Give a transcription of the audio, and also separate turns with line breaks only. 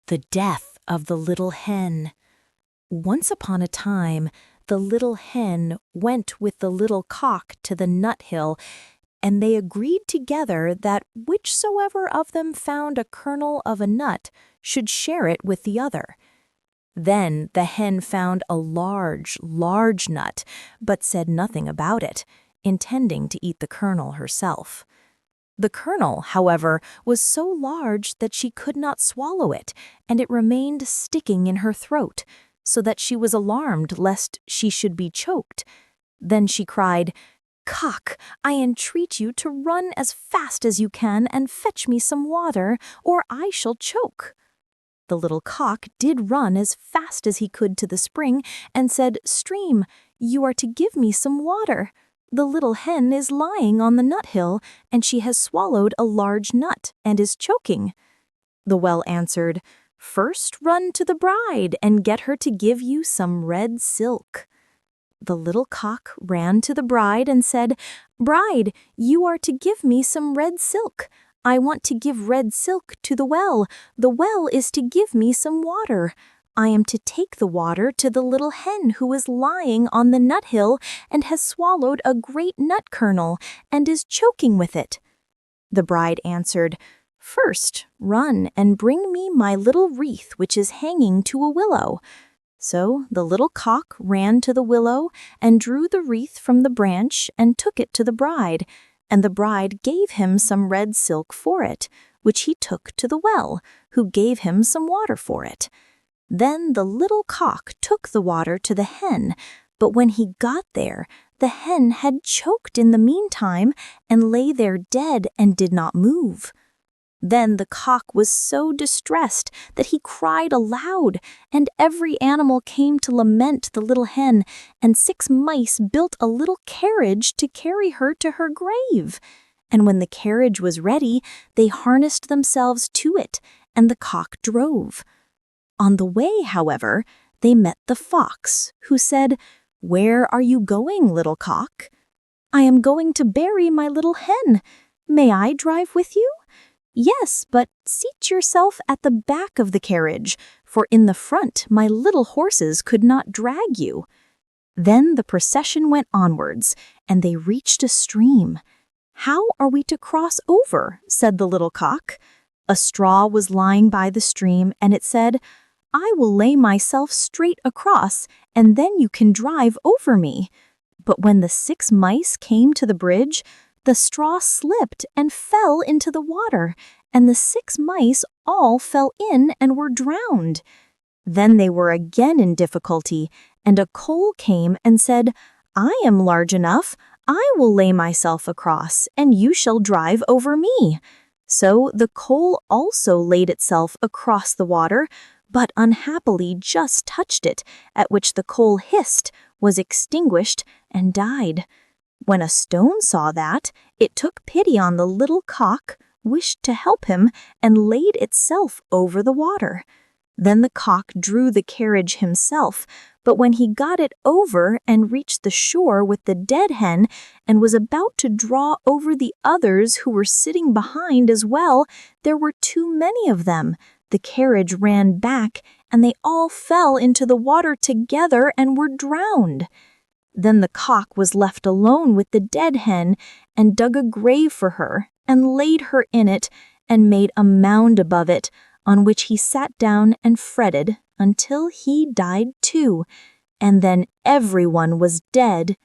The death of the little hen. Once upon a time, the little hen went with the little cock to the nut hill, and they agreed together that whichsoever of them found a kernel of a nut should share it with the other. Then the hen found a large, large nut, but said nothing about it, intending to eat the kernel herself. The kernel, however, was so large that she could not swallow it, and it remained sticking in her throat, so that she was alarmed lest she should be choked. Then she cried, "Cock, I entreat you to run as fast as you can and fetch me some water, or I shall choke." The little cock did run as fast as he could to the spring, and said, "Stream, you are to give me some water. The little hen is lying on the nut hill, and she has swallowed a large nut and is choking." The well answered, "First run to the bride and get her to give you some red silk." The little cock ran to the bride and said, "Bride, you are to give me some red silk. I want to give red silk to the well. The well is to give me some water. I am to take the water to the little hen who is lying on the nut hill and has swallowed a great nut kernel and is choking with it." The bride answered, "First run and bring me my little wreath which is hanging to a willow." So the little cock ran to the willow and drew the wreath from the branch and took it to the bride, and the bride gave him some red silk for it, which he took to the well, who gave him some water for it. Then the little cock took the water to the hen, but when he got there, the hen had choked in the meantime and lay there dead and did not move. Then the cock was so distressed that he cried aloud, and every animal came to lament the little hen, and 6 mice built a little carriage to carry her to her grave. And when the carriage was ready, they harnessed themselves to it, and the cock drove. On the way, however, they met the fox, who said, "Where are you going, little cock?" "I am going to bury my little hen. May I drive with you?" "Yes, but seat yourself at the back of the carriage, for in the front my little horses could not drag you." Then the procession went onwards, and they reached a stream. "How are we to cross over?" said the little cock. A straw was lying by the stream, and it said, "I will lay myself straight across, and then you can drive over me." But when the 6 mice came to the bridge, the straw slipped and fell into the water, and the 6 mice all fell in and were drowned. Then they were again in difficulty, and a coal came and said, "I am large enough. I will lay myself across, and you shall drive over me." So the coal also laid itself across the water, but unhappily just touched it, at which the coal hissed, was extinguished, and died. When a stone saw that, it took pity on the little cock, wished to help him, and laid itself over the water. Then the cock drew the carriage himself, but when he got it over and reached the shore with the dead hen, and was about to draw over the others who were sitting behind as well, there were too many of them. The carriage ran back, and they all fell into the water together and were drowned. Then the cock was left alone with the dead hen, and dug a grave for her, and laid her in it, and made a mound above it, on which he sat down and fretted until he died too, and then everyone was dead